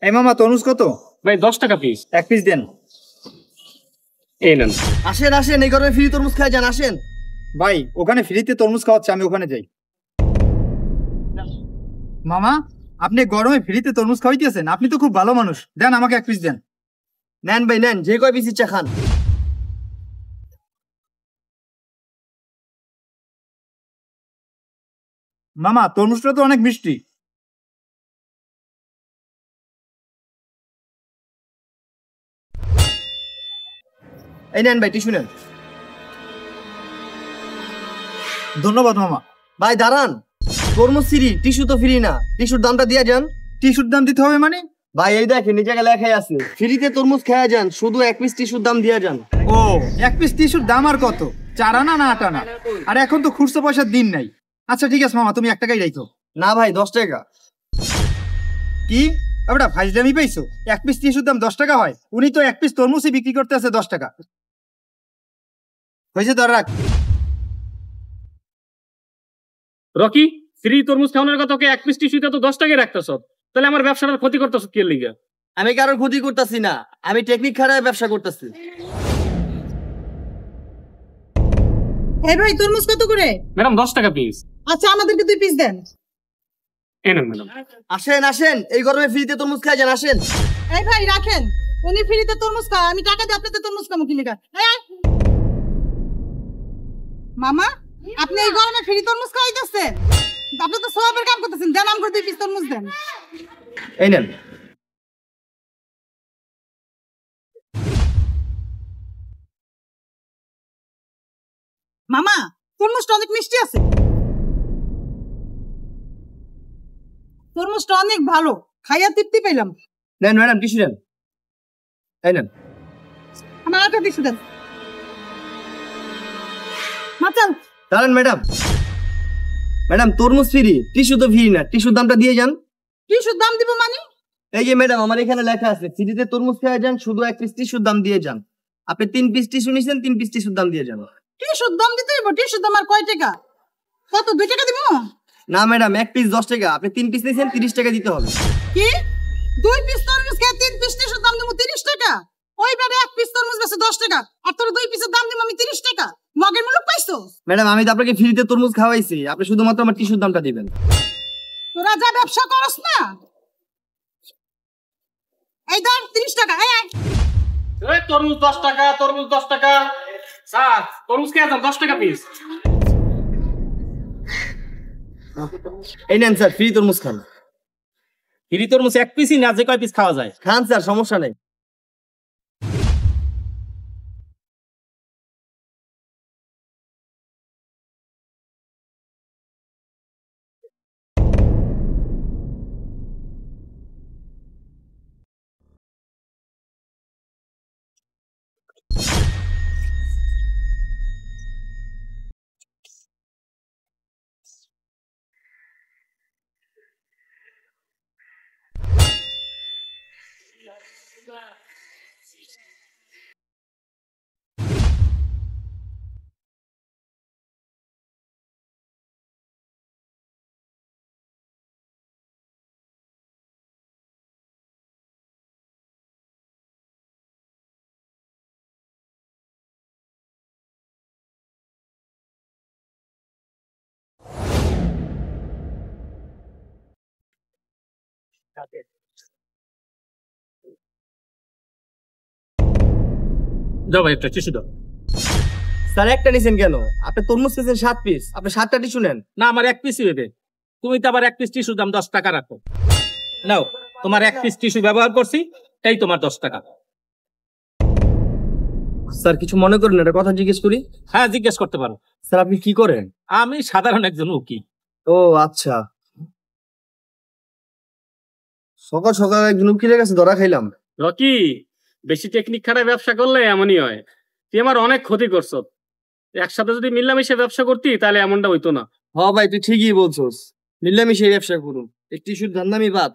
এই মামা তরমুজ কত? ভাই 10 টাকা পিস। এক পিস দেন। এই নেন। আসেন আসেন, এই গরমে ফ্রি তরমুজ খাই যান, আসেন। ভাই ওখানে ফ্রিতে তরমুজ খাওয়াচ্ছে, আমি ওখানে যাই। মামা আপনি গরমে ফ্রিতে তরমুজ খাওয়াইতেছেন, আপনি তো খুব ভালো মানুষ, দেন আমাকে এক পিস দেন। নেন ভাই নেন, যে কয় পিস ইচ্ছা খান। মামা তরমুজটা তো অনেক মিষ্টি। এই নেন ভাই, টিস্যু নেন। ধন্যবাদ মামা। ভাই দাঁড়ান, তরমুজ ফ্রি, টিস্যু তো ফ্রি না, টিস্যুর দামটা দিয়ে যান। টিস্যুর দাম দিতে হবে মানে? ভাই এই দেখেন, এই জায়গায় লেখাই আছে ফ্রিতে তরমুজ খেয়ে যান, শুধু এক পিস টিস্যুর দাম দিয়ে যান। ও, এক পিস টিস্যুর দাম আর কত? 4 আনা না 8 আনা? আর এখন তো খুচরো পয়সার দিন নাই। আচ্ছা ঠিক আছে মামা, তুমি 1 টাকাই রাখো। না ভাই 10 টাকা। কি ওটা ফাইজলামি পাইছো? এক পিস টিস্যুর দাম 10 টাকা হয়? উনি তো এক পিস তরমুজই বিক্রি করতে আছে 10 টাকা। হয়েছে ধর রাখ। রকি, ফ্রি তরমুজ খাওয়ানোর কথা, এক পিস টিস্যুতে তো 10 টাকায় রাখতেছ, তাহলে আমার ব্যবসাটার ক্ষতি করতেছ কি লিগা? আমি কারোর ক্ষতি করতেছি না, আমি টেকনিক খারাপ ব্যবসা করতেছি। এই ভাই তরমুজ কত করে? ম্যাডাম 10 টাকা পিস। আচ্ছা আমাদেরকে 2 পিস দেন। এই নেন ম্যাডাম। আসেন আসেন, এই গরমে ফ্রিতে তরমুজ খাই যান, আসেন। এই ভাই রাখেন, উনি ফ্রিতে তরমুজ খায়, আমি টাকা দিয়ে আপনাদের তরমুজ খাবো কি লিগা? মামা আপনি এই গরমে ফ্রি তরমুজ খাওয়াইতেছেন, আপনি তো সওয়াবের কাম করতেছেন, দেন আমাকে 2 পিস তরমুজ দেন। এই নেন। মামা তরমুজটা অনেক মিষ্টি আছে, তরমুজটা অনেক ভালো, খাইয়া তৃপ্তি পেলাম। নেন ম্যাডাম, টিস্যু নেন। এই নেন। আমার একটা টিস্যু দেন। মাচাল দাঁড়ান ম্যাডাম, ম্যাডাম তরমুজ ফ্রি, টিস্যু তো ফ্রি না, টিস্যুর দামটা দিয়ে যান। টিস্যুর দাম দিব মানে? এই যে ম্যাডাম, আমার এখানে লেখা আছে ফ্রিতে তরমুজ খেয়ে যান, শুধু এক পিস টিস্যুর দাম দিয়ে যান। আপনি 3 পিস টিস্যু নিছেন, 3 পিস টিস্যুর দাম দিয়ে যান। টিস্যুর দাম দিতে হইব? টিস্যুর দাম আর কয় টাকা? কত, 2 টাকা দিব? না ম্যাডাম, এক পিস 10 টাকা, আপনি 3 পিস নিছেন, 30 টাকা দিতে হবে। কি 2 পিস তরমুজ খেয়ে 3 পিস টিস্যুর দাম দিব 30 টাকা? ওইবারে এক পিস তরমুজ বেচে 10 টাকা, আর তোর 2 পিসের দাম দিব আমি 30 টাকা? মগের মুলুক পাইছো? ম্যাডাম আমি তো আপনাকে ফ্রিতে তরমুজ খাওয়াইছি, আপনি শুধুমাত্র আমার টিস্যুর দামটা দিবেন। তোরা যা ব্যবসা করস না, এই ধর 30 টাকা। এই তরমুজ 10 টাকা, তরমুজ 10 টাকা। স্যার তরমুজ খেয়ে যান, 10 টাকা পিস। এই নেন স্যার, ফ্রি তরমুজ খান। ফ্রি তরমুজ এক পিসই না, যে কয় পিস খাওয়া যায়? খান স্যার, সমস্যা নেই। দাও ভাই একটা টিস্যু দাও। স্যার একটা নিছেন কেন? আপনি তরমুজ খেয়েছেন 7 পিস, আপনি 7টা টিস্যু নেন। না, আমার এক পিসই হবে। তুমি তো আবার এক পিস টিস্যুর দাম 10 টাকা রাখো। নাও, তোমার এক পিস টিস্যু ব্যবহার করছি, এই তোমার 10 টাকা। স্যার কিছু মনে করেন না, একটা কথা জিজ্ঞেস করি? হ্যাঁ জিজ্ঞেস করতে পারো। স্যার আপনি কি করেন? আমি সাধারণ একজন উকিল। ও আচ্ছা, সকাল সকাল একজন উকিলের কাছে ধরা খাইলাম। রকি, বেশি টেকনিক খারাপ ব্যবসা করলে এমনই হয়। তুই আমার অনেক ক্ষতি করছ। একসাথে যদি মিলামিশে ব্যবসা করতি তাহলে এমনটা হইতো না। হ ভাই, তুই ঠিকই বলছস, নিলামি সেই ব্যবসা করুন, এই টিস্যুর ধান্দা আমি বাদ।